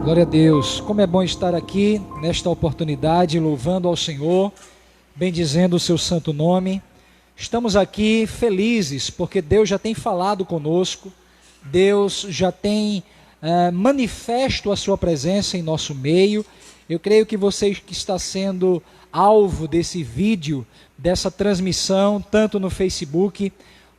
Glória a Deus, como é bom estar aqui nesta oportunidade, louvando ao Senhor, bendizendo o seu santo nome. Estamos aqui felizes, porque Deus já tem falado conosco, Deus já tem manifesto a sua presença em nosso meio. Eu creio que você que está sendo alvo desse vídeo, dessa transmissão, tanto no Facebook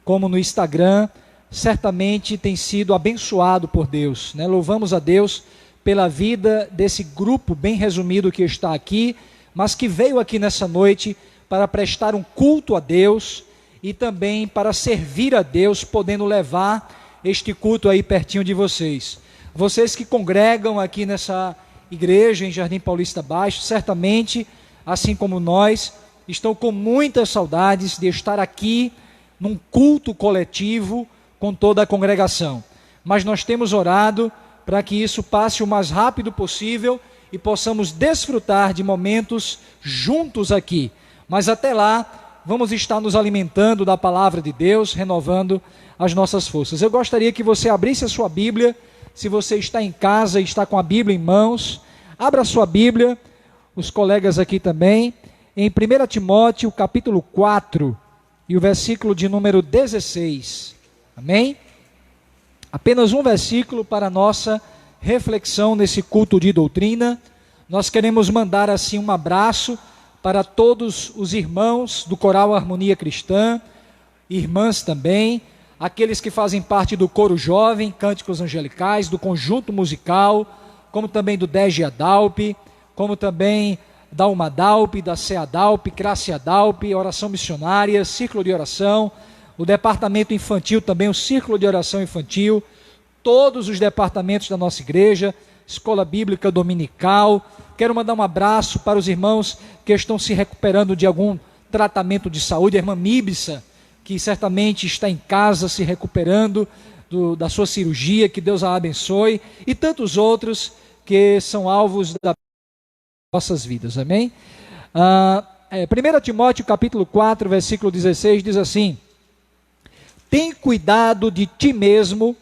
como no Instagram, certamente tem sido abençoado por Deus, né? Louvamos a Deus pela vida desse grupo bem resumido que está aqui, mas que veio aqui nessa noite para prestar um culto a Deus e também para servir a Deus, podendo levar este culto aí pertinho de vocês. Vocês que congregam aqui nessa igreja em Jardim Paulista Baixo, certamente, assim como nós, estão com muitas saudades de estar aqui num culto coletivo com toda a congregação. Mas nós temos orado para que isso passe o mais rápido possível e possamos desfrutar de momentos juntos aqui. Mas até lá, vamos estar nos alimentando da palavra de Deus, renovando as nossas forças. Eu gostaria que você abrisse a sua Bíblia. Se você está em casa e está com a Bíblia em mãos, abra a sua Bíblia, os colegas aqui também, em 1 Timóteo, capítulo 4, e o versículo de número 16. Amém? Apenas um versículo para a nossa reflexão nesse culto de doutrina. Nós queremos mandar assim um abraço para todos os irmãos do Coral Harmonia Cristã, irmãs também, aqueles que fazem parte do coro jovem, cânticos angelicais, do conjunto musical, como também do DEG Adalp, como também da Umadalp, da CEADalp, Craciadalp, Oração Missionária, Círculo de Oração, o departamento infantil também, o Círculo de Oração Infantil, todos os departamentos da nossa igreja, Escola Bíblica Dominical. Quero mandar um abraço para os irmãos que estão se recuperando de algum tratamento de saúde, a irmã Míbissa, que certamente está em casa se recuperando da sua cirurgia, que Deus a abençoe, e tantos outros que são alvos das nossas vidas, amém? 1 Timóteo capítulo 4, versículo 16, diz assim: tem cuidado de ti mesmo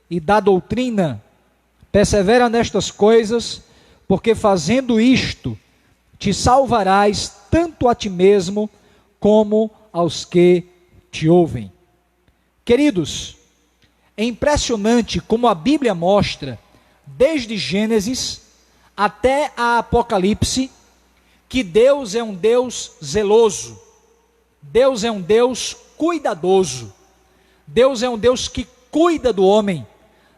e da doutrina, persevera nestas coisas, porque fazendo isto, te salvarás tanto a ti mesmo, como aos que te ouvem. Queridos, é impressionante como a Bíblia mostra, desde Gênesis até a Apocalipse, que Deus é um Deus zeloso, Deus é um Deus cuidadoso, Deus é um Deus que cuida do homem.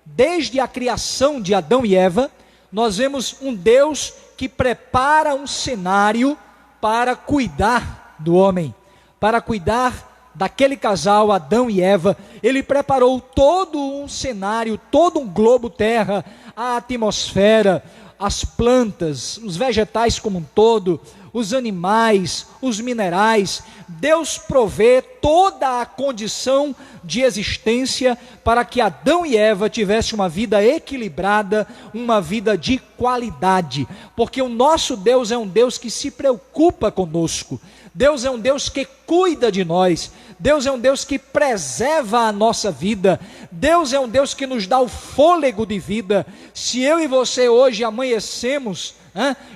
Desde a criação de Adão e Eva, nós vemos um Deus que prepara um cenário para cuidar do homem, para cuidar daquele casal, Adão e Eva. Ele preparou todo um cenário, todo um globo terra, a atmosfera, as plantas, os vegetais como um todo, os animais, os minerais. Deus provê toda a condição de existência para que Adão e Eva tivessem uma vida equilibrada, uma vida de qualidade, porque o nosso Deus é um Deus que se preocupa conosco, Deus é um Deus que cuida de nós, Deus é um Deus que preserva a nossa vida, Deus é um Deus que nos dá o fôlego de vida. Se eu e você hoje amanhecemos,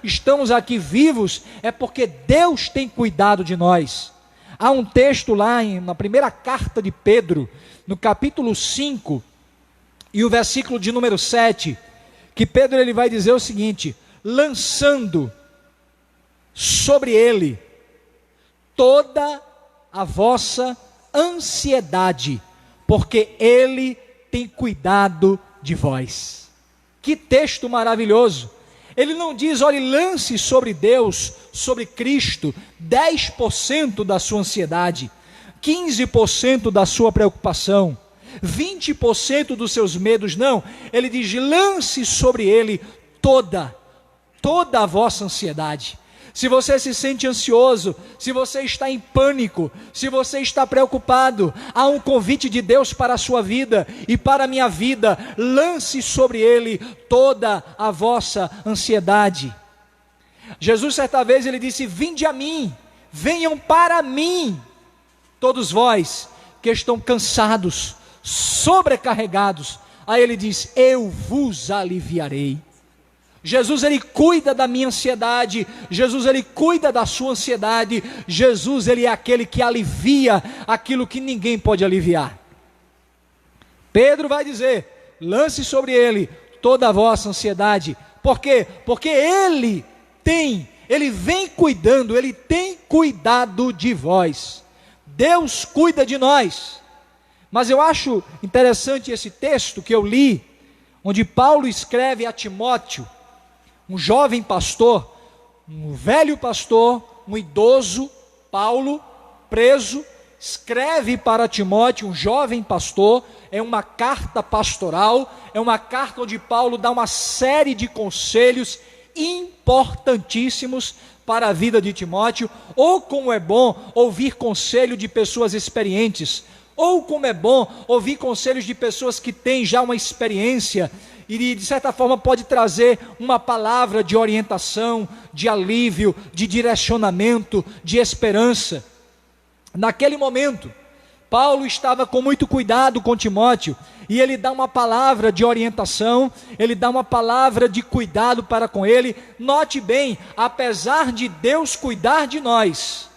estamos aqui vivos, é porque Deus tem cuidado de nós. Há um texto lá na primeira carta de Pedro, no capítulo 5, e o versículo de número 7, que Pedro ele vai dizer o seguinte: lançando sobre ele toda a vossa ansiedade, porque ele tem cuidado de vós. Que texto maravilhoso! Ele não diz, olhe, lance sobre Deus, sobre Cristo, 10% da sua ansiedade, 15% da sua preocupação, 20% dos seus medos, não. Ele diz, lance sobre Ele toda a vossa ansiedade. Se você se sente ansioso, se você está em pânico, se você está preocupado, há um convite de Deus para a sua vida e para a minha vida: lance sobre Ele toda a vossa ansiedade. Jesus certa vez ele disse: vinde a mim, venham para mim, todos vós que estão cansados, sobrecarregados. Aí ele diz: eu vos aliviarei. Jesus, ele cuida da minha ansiedade. Jesus, ele cuida da sua ansiedade. Jesus, ele é aquele que alivia aquilo que ninguém pode aliviar. Pedro vai dizer: lance sobre ele toda a vossa ansiedade. Por quê? Porque ele vem cuidando, ele tem cuidado de vós. Deus cuida de nós. Mas eu acho interessante esse texto que eu li, onde Paulo escreve a Timóteo, um jovem pastor, um velho pastor, um idoso, Paulo, preso, escreve para Timóteo, um jovem pastor. É uma carta pastoral, é uma carta onde Paulo dá uma série de conselhos importantíssimos para a vida de Timóteo. Ou como é bom ouvir conselho de pessoas experientes, ou como é bom ouvir conselhos de pessoas que têm já uma experiência, e de certa forma pode trazer uma palavra de orientação, de alívio, de direcionamento, de esperança. Naquele momento, Paulo estava com muito cuidado com Timóteo, e ele dá uma palavra de orientação, ele dá uma palavra de cuidado para com ele. Note bem, apesar de Deus cuidar de nós,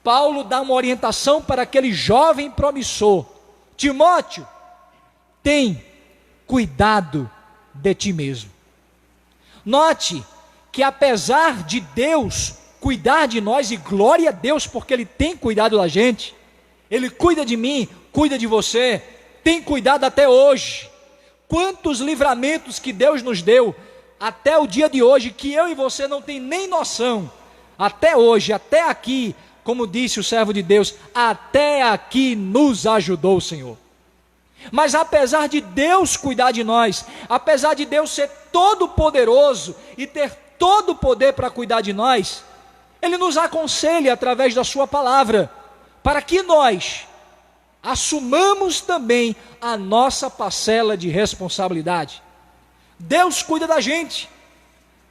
Paulo dá uma orientação para aquele jovem promissor: Timóteo, tem cuidado de ti mesmo. Note que apesar de Deus cuidar de nós, e glória a Deus porque Ele tem cuidado da gente, Ele cuida de mim, cuida de você, tem cuidado até hoje. Quantos livramentos que Deus nos deu até o dia de hoje, que eu e você não tem nem noção. Até hoje, até aqui, como disse o servo de Deus, até aqui nos ajudou o Senhor. Mas apesar de Deus cuidar de nós, apesar de Deus ser todo poderoso e ter todo o poder para cuidar de nós, Ele nos aconselha através da sua palavra, para que nós assumamos também a nossa parcela de responsabilidade. Deus cuida da gente,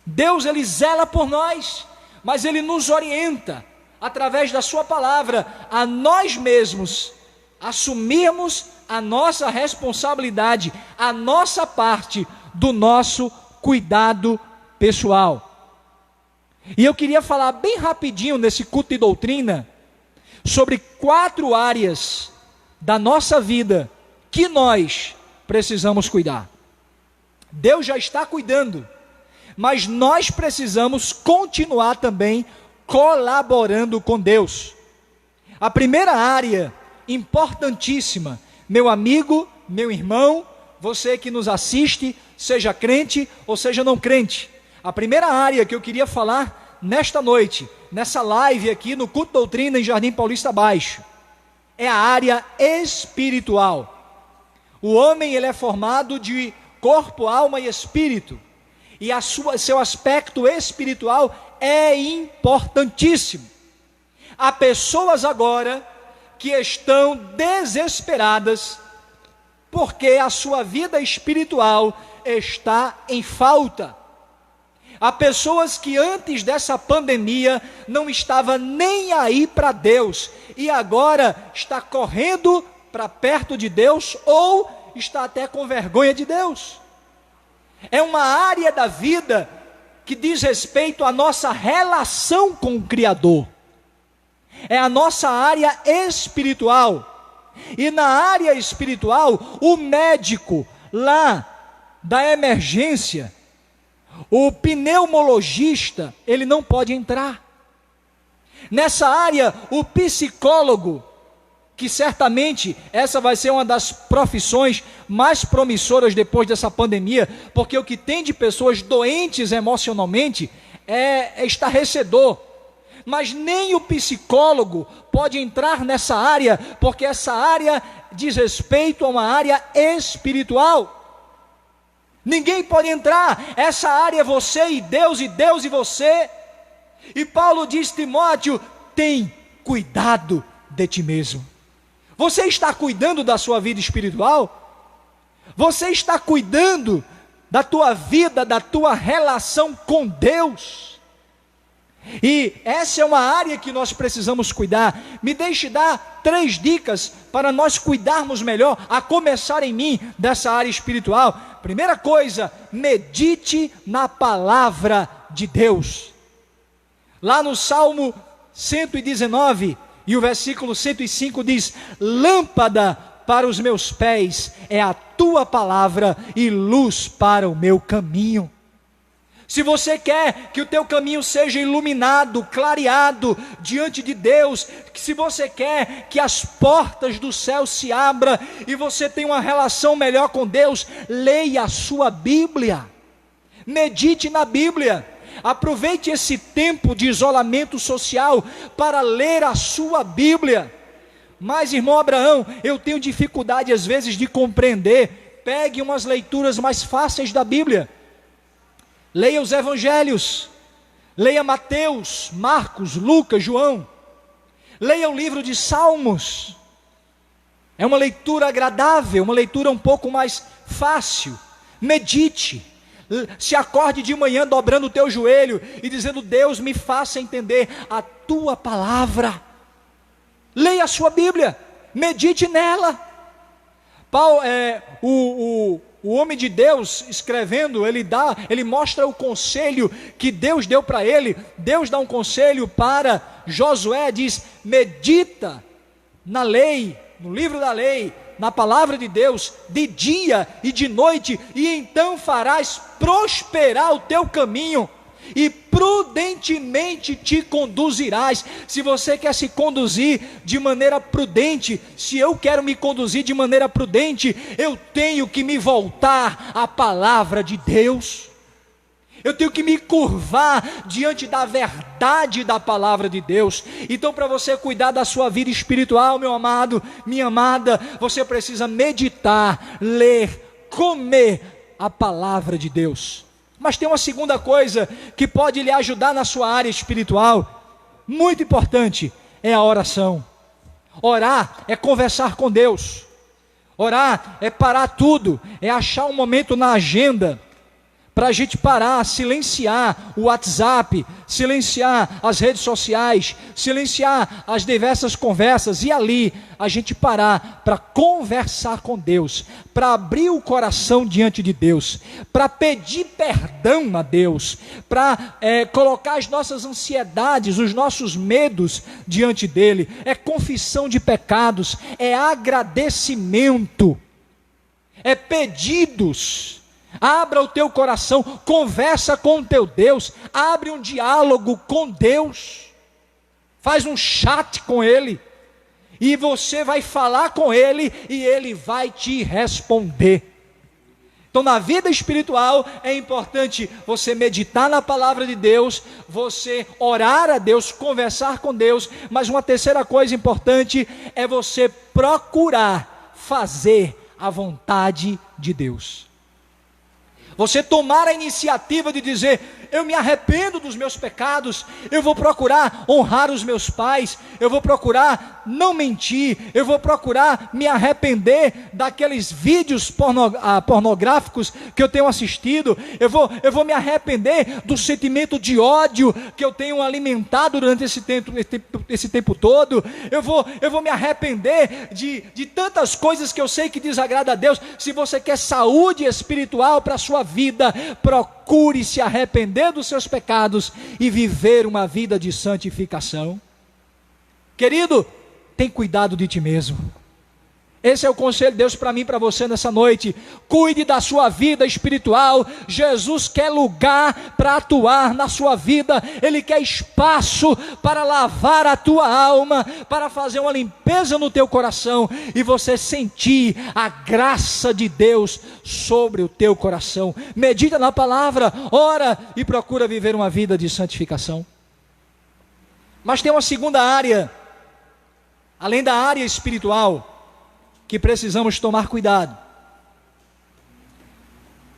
Deus, Ele zela por nós, mas Ele nos orienta através da sua palavra a nós mesmos assumirmos a nossa responsabilidade, a nossa parte do nosso cuidado pessoal. E eu queria falar bem rapidinho nesse culto de doutrina sobre 4 áreas da nossa vida que nós precisamos cuidar. Deus já está cuidando, mas nós precisamos continuar também colaborando com Deus. A primeira área importantíssima, meu amigo, meu irmão, você que nos assiste, seja crente ou seja não crente, a primeira área que eu queria falar nesta noite, nessa live aqui no Culto Doutrina em Jardim Paulista Baixo, é a área espiritual. O homem, ele é formado de corpo, alma e espírito, e seu aspecto espiritual é importantíssimo. Há pessoas agora que estão desesperadas porque a sua vida espiritual está em falta. Há pessoas que antes dessa pandemia não estavam nem aí para Deus e agora está correndo para perto de Deus ou está até com vergonha de Deus. É uma área da vida que diz respeito à nossa relação com o Criador. É a nossa área espiritual. E na área espiritual, o médico lá da emergência, o pneumologista, ele não pode entrar. Nessa área, o psicólogo, que certamente essa vai ser uma das profissões mais promissoras depois dessa pandemia, porque o que tem de pessoas doentes emocionalmente é estarrecedor. Mas nem o psicólogo pode entrar nessa área, porque essa área diz respeito a uma área espiritual. Ninguém pode entrar, essa área é você e Deus e você. E Paulo diz: Timóteo, tem cuidado de ti mesmo. Você está cuidando da sua vida espiritual? Você está cuidando da tua vida, da tua relação com Deus? E essa é uma área que nós precisamos cuidar. Me deixe dar 3 dicas para nós cuidarmos melhor, a começar em mim, dessa área espiritual. primeira coisa, medite na palavra de Deus. Lá no Salmo 119, e o versículo 105 diz: lâmpada para os meus pés é a tua palavra e luz para o meu caminho. Se você quer que o teu caminho seja iluminado, clareado diante de Deus, se você quer que as portas do céu se abram e você tenha uma relação melhor com Deus, leia a sua Bíblia, medite na Bíblia, aproveite esse tempo de isolamento social para ler a sua Bíblia. Mas, irmão Abraão, eu tenho dificuldade às vezes de compreender. Pegue umas leituras mais fáceis da Bíblia. Leia os evangelhos, leia Mateus, Marcos, Lucas, João, leia o livro de Salmos. É uma leitura agradável, uma leitura um pouco mais fácil. Medite, se acorde de manhã dobrando o teu joelho e dizendo: Deus, me faça entender a tua palavra. Leia a sua Bíblia, medite nela. Paulo, o homem de Deus escrevendo, ele mostra o conselho que Deus deu para ele. Deus dá um conselho para Josué, diz: medita na lei, no livro da lei, na palavra de Deus, de dia e de noite, e então farás prosperar o teu caminho, e prudentemente te conduzirás. Se você quer se conduzir de maneira prudente, se eu quero me conduzir de maneira prudente, eu tenho que me voltar à palavra de Deus. Eu tenho que me curvar diante da verdade da palavra de Deus. Então, para você cuidar da sua vida espiritual, meu amado, minha amada, você precisa meditar, ler, comer a palavra de Deus. Mas tem uma segunda coisa que pode lhe ajudar na sua área espiritual, muito importante, é a oração. Orar é conversar com Deus. Orar é parar tudo, é achar um momento na agenda para a gente parar, silenciar o WhatsApp, silenciar as redes sociais, silenciar as diversas conversas, e ali a gente parar para conversar com Deus, para abrir o coração diante de Deus, para pedir perdão a Deus, para colocar as nossas ansiedades, os nossos medos diante dEle. É confissão de pecados, é agradecimento, é pedidos. Abra o teu coração, conversa com o teu Deus, abre um diálogo com Deus, faz um chat com Ele, e você vai falar com Ele, e Ele vai te responder. Então, na vida espiritual, é importante você meditar na palavra de Deus, você orar a Deus, conversar com Deus, mas uma terceira coisa importante é você procurar fazer a vontade de Deus. Você tomar a iniciativa de dizer: eu me arrependo dos meus pecados, eu vou procurar honrar os meus pais, eu vou procurar não mentir, eu vou procurar me arrepender daqueles vídeos pornográficos que eu tenho assistido, eu vou me arrepender do sentimento de ódio que eu tenho alimentado durante esse tempo todo, eu vou me arrepender de tantas coisas que eu sei que desagrada a Deus. Se você quer saúde espiritual para a sua vida, procure se arrepender dos seus pecados e viver uma vida de santificação. Querido, tem cuidado de ti mesmo. Esse é o conselho de Deus para mim e para você nessa noite. Cuide da sua vida espiritual. Jesus quer lugar para atuar na sua vida. Ele quer espaço para lavar a tua alma, para fazer uma limpeza no teu coração e você sentir a graça de Deus sobre o teu coração. Medita na palavra, ora e procura viver uma vida de santificação. Mas tem uma segunda área, além da área espiritual, que precisamos tomar cuidado.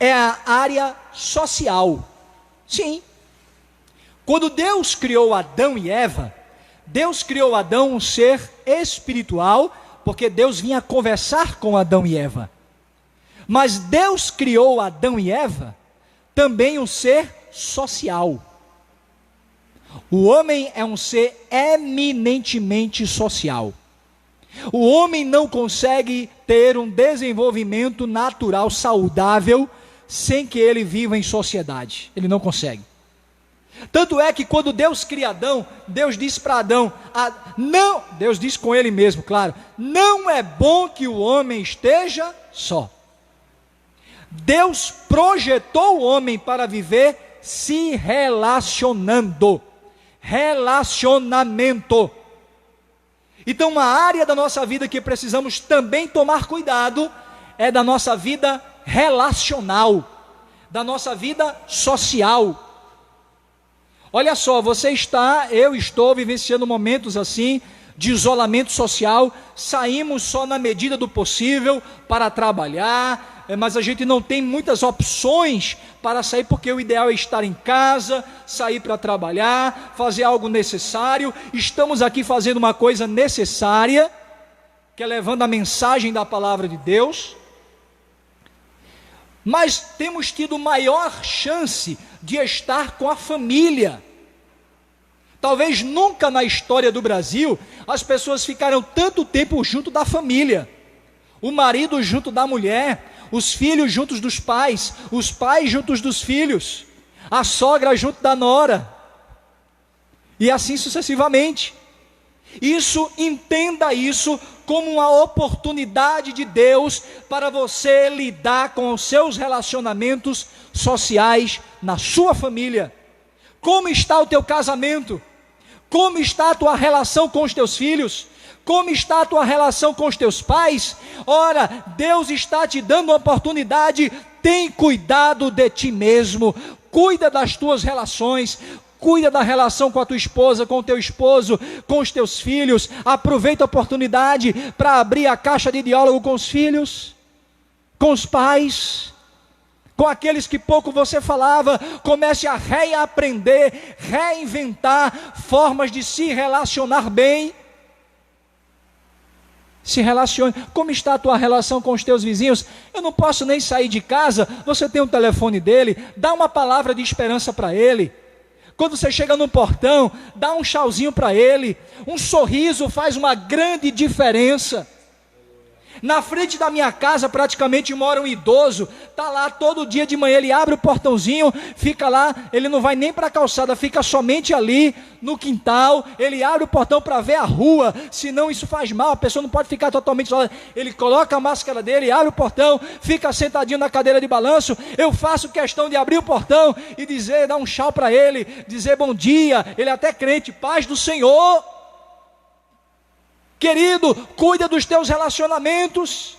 É a área social. Sim. Quando Deus criou Adão e Eva, Deus criou Adão um ser espiritual, porque Deus vinha conversar com Adão e Eva. Mas Deus criou Adão e Eva também um ser social. O homem é um ser eminentemente social. O homem não consegue ter um desenvolvimento natural saudável sem que ele viva em sociedade. Ele não consegue. Tanto é que quando Deus cria Adão, Deus diz para Adão, Deus diz com ele mesmo, claro, não é bom que o homem esteja só. Deus projetou o homem para viver se relacionando. Relacionamento. Então, uma área da nossa vida que precisamos também tomar cuidado é da nossa vida relacional, da nossa vida social. Olha só, eu estou vivenciando momentos assim, de isolamento social, saímos só na medida do possível para trabalhar, mas a gente não tem muitas opções para sair, porque o ideal é estar em casa, sair para trabalhar, fazer algo necessário. Estamos aqui fazendo uma coisa necessária, que é levando a mensagem da palavra de Deus, mas temos tido maior chance de estar com a família. Talvez nunca na história do Brasil as pessoas ficaram tanto tempo junto da família. O marido junto da mulher, os filhos juntos dos pais, os pais juntos dos filhos, a sogra junto da nora, e assim sucessivamente. Entenda isso como uma oportunidade de Deus para você lidar com os seus relacionamentos sociais na sua família. Como está o teu casamento? Como está a tua relação com os teus filhos? Como está a tua relação com os teus pais? Ora, Deus está te dando uma oportunidade. Tem cuidado de ti mesmo, cuida das tuas relações, cuida da relação com a tua esposa, com o teu esposo, com os teus filhos. Aproveita a oportunidade para abrir a caixa de diálogo com os filhos, com os pais, com aqueles que pouco você falava. Comece a reaprender, reinventar formas de se relacionar bem. Se relacione. Como está a tua relação com os teus vizinhos? Eu não posso nem sair de casa. Você tem o telefone dele, dá uma palavra de esperança para ele. Quando você chega no portão, dá um tchauzinho para ele. Um sorriso faz uma grande diferença. Na frente da minha casa praticamente mora um idoso, está lá todo dia de manhã, ele abre o portãozinho, fica lá, ele não vai nem para a calçada, fica somente ali no quintal, ele abre o portão para ver a rua, senão isso faz mal, a pessoa não pode ficar totalmente isolada. Ele coloca a máscara dele, abre o portão, fica sentadinho na cadeira de balanço. Eu faço questão de abrir o portão e dar um tchau para ele, dizer bom dia, ele é até crente, paz do Senhor. Querido, cuida dos teus relacionamentos.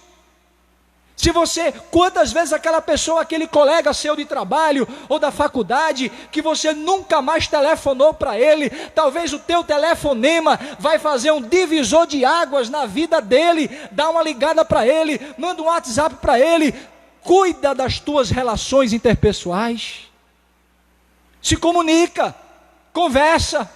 Quantas vezes aquela pessoa, aquele colega seu de trabalho ou da faculdade, que você nunca mais telefonou para ele, talvez o teu telefonema vai fazer um divisor de águas na vida dele. Dá uma ligada para ele, manda um WhatsApp para ele. Cuida das tuas relações interpessoais. Se comunica, conversa.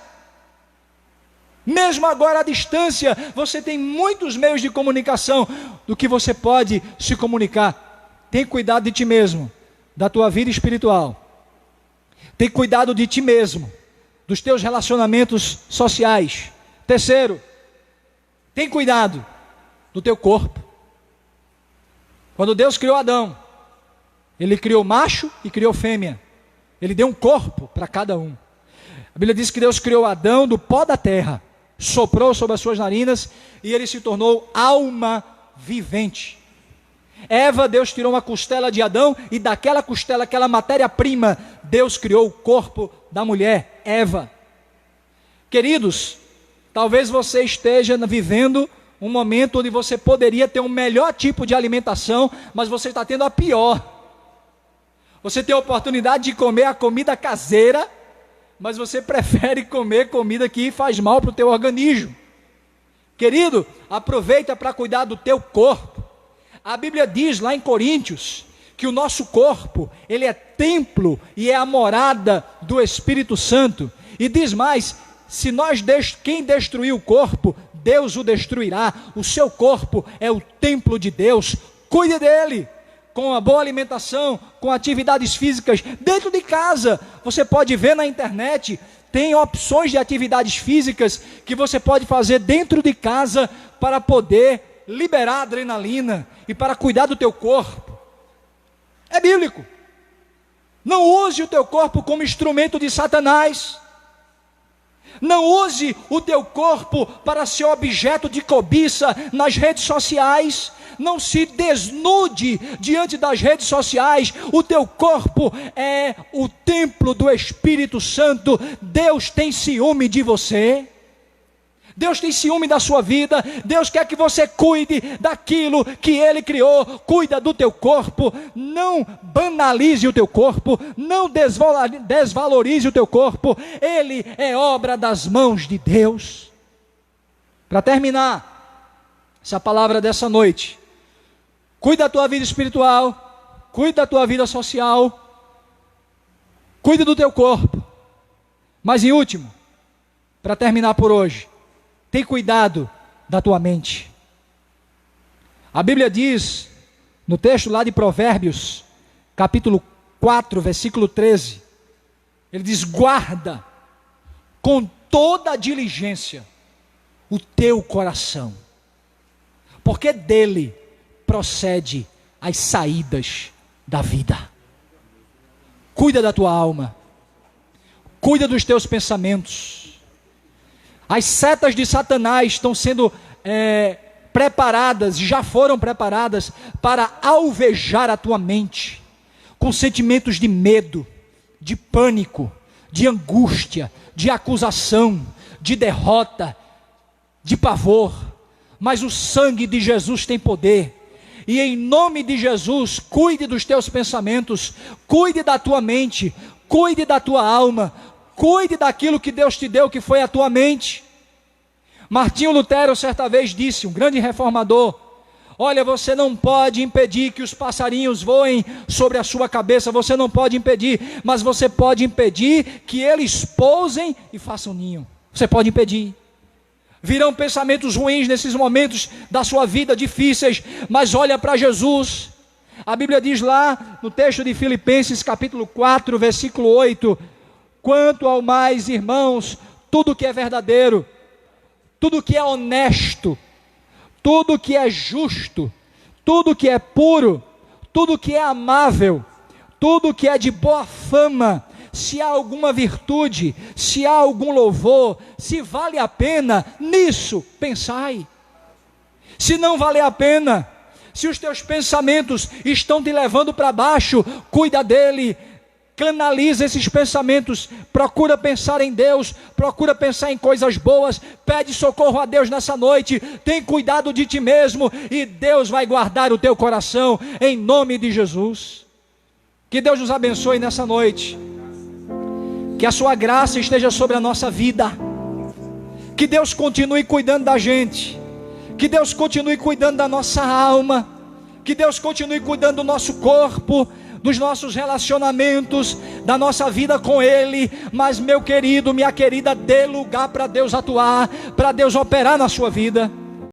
Mesmo agora à distância, você tem muitos meios de comunicação do que você pode se comunicar. Tem cuidado de ti mesmo, da tua vida espiritual. Tem cuidado de ti mesmo, dos teus relacionamentos sociais. Terceiro, tem cuidado do teu corpo. Quando Deus criou Adão, Ele criou macho e criou fêmea. Ele deu um corpo para cada um. A Bíblia diz que Deus criou Adão do pó da terra, soprou sobre as suas narinas e ele se tornou alma vivente. Eva, Deus tirou uma costela de Adão e daquela costela, aquela matéria-prima, Deus criou o corpo da mulher, Eva. Queridos, talvez você esteja vivendo um momento onde você poderia ter um melhor tipo de alimentação, mas você está tendo a pior. Você tem a oportunidade de comer a comida caseira, mas você prefere comer comida que faz mal para o teu organismo. Querido, aproveita para cuidar do teu corpo. A Bíblia diz lá em Coríntios que o nosso corpo, ele é templo e é a morada do Espírito Santo. E diz mais, quem destruir o corpo, Deus o destruirá. O seu corpo é o templo de Deus. Cuide dele. Com uma boa alimentação, com atividades físicas, dentro de casa. Você pode ver na internet Tem opções de atividades físicas que você pode fazer dentro de casa para poder liberar adrenalina e para cuidar do teu corpo. É bíblico. Não use o teu corpo como instrumento de Satanás. Não use o teu corpo para ser objeto de cobiça nas redes sociais. Não se desnude diante das redes sociais. O teu corpo é o templo do Espírito Santo. Deus tem ciúme de você. Deus tem ciúme da sua vida. Deus quer que você cuide daquilo que Ele criou. Cuida do teu corpo. Não banalize o teu corpo. Não desvalorize o teu corpo. Ele é obra das mãos de Deus. Para terminar essa palavra dessa noite, cuida da tua vida espiritual. Cuida da tua vida social. Cuida do teu corpo. Mas em último, para terminar por hoje, tem cuidado da tua mente. A Bíblia diz, no texto lá de Provérbios, capítulo 4, versículo 13, ele diz: guarda com toda a diligência o teu coração, porque dele procede as saídas da vida. Cuida da tua alma, cuida dos teus pensamentos. As setas de Satanás estão sendo preparadas, já foram preparadas para alvejar a tua mente, com sentimentos de medo, de pânico, de angústia, de acusação, de derrota, de pavor. Mas o sangue de Jesus tem poder, e em nome de Jesus, cuide dos teus pensamentos, cuide da tua mente, cuide da tua alma, cuide daquilo que Deus te deu, que foi a tua mente. Martinho Lutero certa vez disse, um grande reformador: olha, você não pode impedir que os passarinhos voem sobre a sua cabeça, você não pode impedir, mas você pode impedir que eles pousem e façam ninho. Você pode impedir. Virão pensamentos ruins nesses momentos da sua vida difíceis, mas olha para Jesus. A Bíblia diz lá no texto de Filipenses capítulo 4, versículo 8: quanto ao mais, irmãos, tudo que é verdadeiro, tudo que é honesto, tudo que é justo, tudo que é puro, tudo que é amável, tudo que é de boa fama, se há alguma virtude, se há algum louvor, se vale a pena, nisso pensai. Se não vale a pena, se os teus pensamentos estão te levando para baixo, cuida dele. Canaliza esses pensamentos, procura pensar em Deus, procura pensar em coisas boas, pede socorro a Deus nessa noite, tem cuidado de ti mesmo, e Deus vai guardar o teu coração, em nome de Jesus. Que Deus nos abençoe nessa noite, que a sua graça esteja sobre a nossa vida, que Deus continue cuidando da gente, que Deus continue cuidando da nossa alma, que Deus continue cuidando do nosso corpo, dos nossos relacionamentos, da nossa vida com Ele. Mas meu querido, minha querida, dê lugar para Deus atuar, para Deus operar na sua vida.